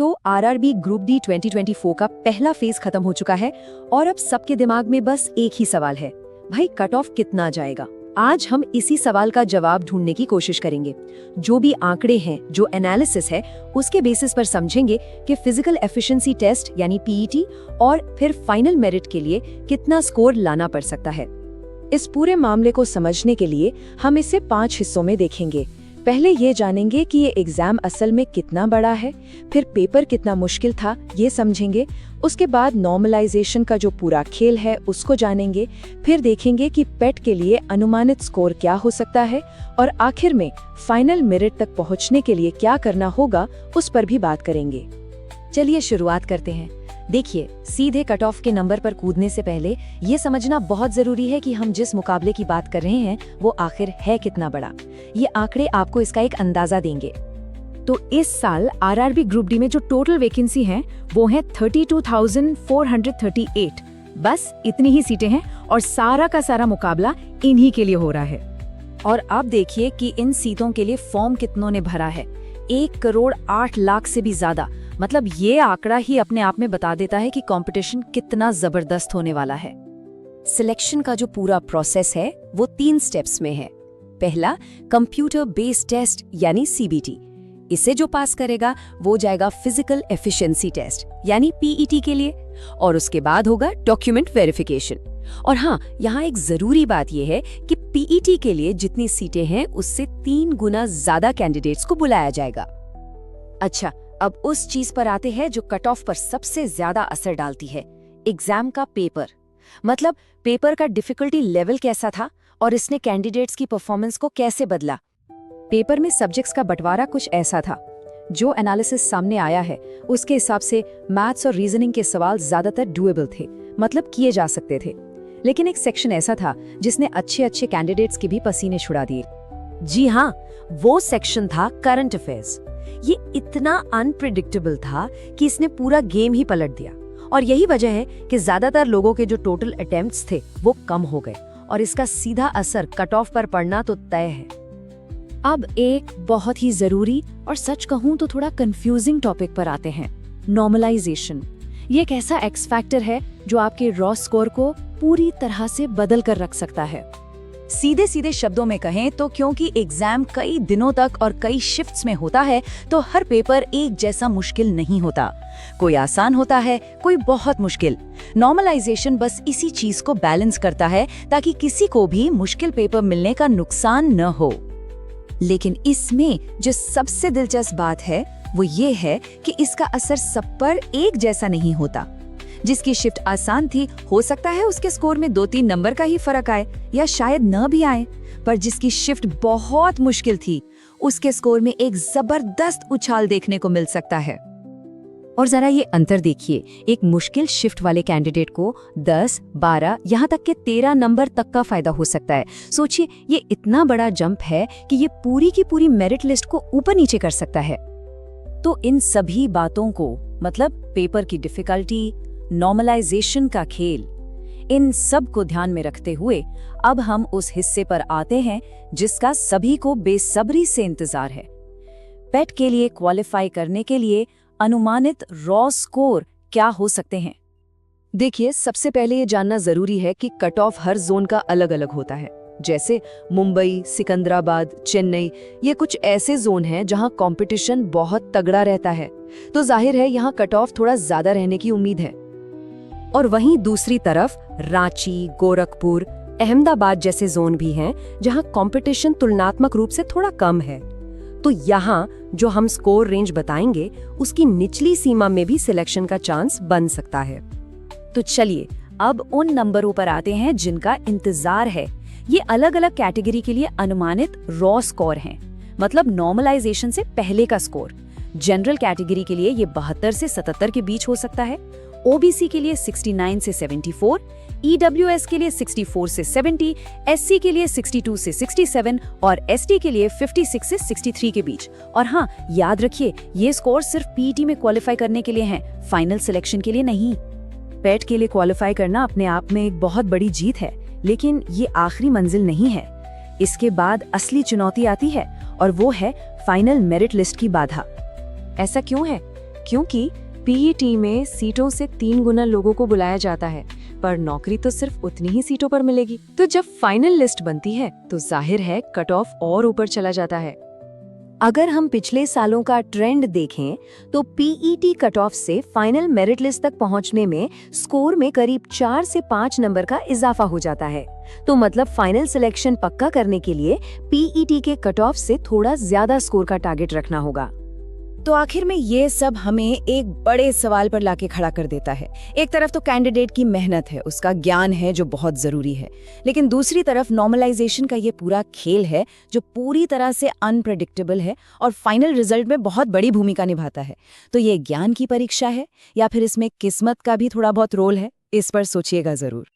तो RRB group D 2024 का पहला फेज खत्म हो चुका है और अब सबके दिमाग में बस एक ही सवाल है, भाई कट ऑफ कितना जाएगा। आज हम इसी सवाल का जवाब ढूंढने की कोशिश करेंगे। जो भी आंकड़े हैं, जो एनालिसिस है, उसके बेसिस पर समझेंगे कि फिजिकल एफिशिएंसी टेस्ट यानी पीईटी और फिर फाइनल मेरिट के लिए कितना स्कोर लाना पड़ सकता है। इस पूरे मामले को समझने के लिए हम इसे 5 हिस्सों में देखेंगे। पहले ये जानेंगे कि ये एग्जाम असल में कितना बड़ा है, फिर पेपर कितना मुश्किल था ये समझेंगे, उसके बाद नॉर्मलाइजेशन का जो पूरा खेल है उसको जानेंगे, फिर देखेंगे कि पेट के लिए अनुमानित स्कोर क्या हो सकता है और आखिर में फाइनल मेरिट तक पहुंचने के लिए क्या करना होगा उस पर भी बात करेंगे। चलिए शुरुआत करते हैं। देखिए, सीधे कट ऑफ के नंबर पर कूदने से पहले ये समझना बहुत जरूरी है कि हम जिस मुकाबले की बात कर रहे हैं वो आखिर है कितना बड़ा। ये आंकड़े आपको इसका एक अंदाजा देंगे। तो इस साल आरआरबी ग्रुप डी में जो टोटल वैकेंसी है वो है 32,438। बस इतनी ही सीटें हैं और सारा का सारा मुकाबला इन्हीं के लिए हो रहा है। और अब देखिए कि इन सीटों के लिए फॉर्म कितनों ने भरा है। 1,08,00,000 से भी ज्यादा। मतलब ये आंकड़ा ही अपने आप में बता देता है कि कंपटीशन कितना जबरदस्त होने वाला है। सिलेक्शन का जो पूरा प्रोसेस है वो 3 स्टेप्स में है। पहला, कंप्यूटर बेस्ड टेस्ट यानी सीबीटी। इसे जो पास करेगा वो जाएगा फिजिकल एफिशिएंसी टेस्ट यानी पीईटी के लिए, और उसके बाद होगा डॉक्यूमेंट वेरिफिकेशन। और हाँ, यहाँ एक जरूरी बात यह है कि पीईटी के लिए जितनी सीटें हैं उससे 3 गुना ज्यादा कैंडिडेट्स को बुलाया जाएगा। अच्छा, अब उस चीज पर आते हैं जो कट ऑफ पर सबसे ज्यादा असर डालती है, एग्जाम का पेपर। मतलब पेपर का डिफिकल्टी लेवल कैसा था और इसने कैंडिडेट्स की परफॉर्मेंस को कैसे बदला। पेपर में सब्जेक्ट्स का बंटवारा कुछ ऐसा था। जो एनालिसिस सामने आया है उसके हिसाब से मैथ्स और रीजनिंग के सवाल ज्यादातर डुएबल थे, मतलब किए जा सकते थे। लेकिन एक सेक्शन ऐसा था जिसने अच्छे कैंडिडेट्स के भी पसीने छुड़ा दिए। जी हाँ, वो सेक्शन था करंट अफेयर्स। ये इतना अनप्रिडिक्टेबल था कि इसने पूरा गेम ही पलट दिया, और यही वजह है कि ज्यादातर लोगों के जो टोटल अटेम्प्ट्स थे वो कम हो गए और इसका सीधा असर कट ऑफ पर पड़ना तो तय है। अब एक बहुत ही जरूरी और सच कहूं तो थोड़ा कंफ्यूजिंग टॉपिक पर आते हैं, नॉर्मलाइजेशन। ये एक ऐसा एक्स फैक्टर है जो आपके रॉ स्कोर को पूरी तरह से बदल कर रख सकता है। सीधे सीधे शब्दों में कहें तो क्योंकि एग्जाम कई दिनों तक और कई शिफ्ट्स में होता है तो हर पेपर एक जैसा मुश्किल नहीं होता। कोई आसान होता है, कोई बहुत मुश्किल। नॉर्मलाइजेशन बस इसी चीज को बैलेंस करता है ताकि किसी को भी मुश्किल पेपर मिलने का नुकसान न हो। लेकिन इसमें जो सबसे दिलचस्प बात है वो ये है कि इसका असर सब पर एक जैसा नहीं होता। जिसकी शिफ्ट आसान थी, हो सकता है उसके स्कोर में 2-3 नंबर का ही फर्क आए या शायद न भी आए, पर जिसकी शिफ्ट बहुत मुश्किल थी उसके स्कोर में एक जबरदस्त उछाल देखने को मिल सकता है। और जरा ये अंतर देखिए, एक मुश्किल शिफ्ट वाले कैंडिडेट को 10, 12 यहाँ तक के 13 नंबर तक का फायदा हो सकता है। सोचिए, ये इतना बड़ा जंप है कि ये पूरी की पूरी मेरिट लिस्ट को ऊपर नीचे कर सकता है। तो इन सभी बातों को, मतलब पेपर की डिफिकल्टी, नॉर्मलाइजेशन का खेल, इन सब को ध्यान में रखते हुए अब हम उस हिस्से पर आते हैं जिसका सभी को बेसब्री से इंतजार है। पेट के लिए क्वालिफाई करने के लिए अनुमानित रॉ स्कोर क्या हो सकते हैं। देखिए, सबसे पहले ये जानना जरूरी है कि कट ऑफ हर जोन का अलग अलग होता है। जैसे मुंबई, सिकंदराबाद, चेन्नई, ये कुछ ऐसे जोन हैं जहां कंपटीशन बहुत तगड़ा रहता है, तो जाहिर है यहाँ कट ऑफ थोड़ा ज्यादा रहने की उम्मीद है। और वहीं दूसरी तरफ रांची, गोरखपुर, अहमदाबाद जैसे जोन भी हैं जहां कंपटीशन तुलनात्मक रूप से थोड़ा कम है। तो यहाँ जो हम स्कोर रेंज बताएंगे उसकी निचली सीमा में भी सिलेक्शन का चांस बन सकता है। तो चलिए अब उन नंबरों पर आते हैं जिनका इंतजार है। ये अलग अलग कैटेगरी के लिए अनुमानित रॉ स्कोर हैं, मतलब नॉर्मलाइजेशन से पहले का स्कोर। जनरल कैटेगरी के लिए ये 72 से 77 के बीच हो सकता है, ओबीसी के लिए 69 से 74, ईडब्ल्यूएस के लिए 64 से 70, एससी के लिए 62 से 67 और एसटी के लिए 56 से 63 के बीच। और हाँ, याद रखिए, ये स्कोर सिर्फ पीईटी में क्वालिफाई करने के लिए हैं, फाइनल सिलेक्शन के लिए नहीं। पेट के लिए क्वालिफाई करना अपने आप में एक बहुत बड़ी जीत है, लेकिन ये आखिरी मंजिल नहीं है। इसके बाद असली चुनौती आती है और वो है फाइनल मेरिट लिस्ट की बाधा। ऐसा क्यों है? क्योंकि पीईटी में सीटों से 3 गुना लोगों को बुलाया जाता है, पर नौकरी तो सिर्फ उतनी ही सीटों पर मिलेगी। तो जब फाइनल लिस्ट बनती है तो जाहिर है कट ऑफ और ऊपर चला जाता है। अगर हम पिछले सालों का ट्रेंड देखें तो पीईटी कट ऑफ से फाइनल मेरिट लिस्ट तक पहुंचने में स्कोर में करीब 4 से 5 नंबर का इजाफा हो जाता है। तो मतलब फाइनल सिलेक्शन पक्का करने के लिए पीईटी के कट ऑफ से थोड़ा ज्यादा स्कोर का टारगेट रखना होगा। तो आखिर में ये सब हमें एक बड़े सवाल पर लाके खड़ा कर देता है। एक तरफ तो कैंडिडेट की मेहनत है, उसका ज्ञान है जो बहुत जरूरी है, लेकिन दूसरी तरफ नॉर्मलाइजेशन का ये पूरा खेल है जो पूरी तरह से अनप्रेडिक्टेबल है और फाइनल रिजल्ट में बहुत बड़ी भूमिका निभाता है। तो ये ज्ञान की परीक्षा है या फिर इसमें किस्मत का भी थोड़ा बहुत रोल है? इस पर सोचिएगा जरूर।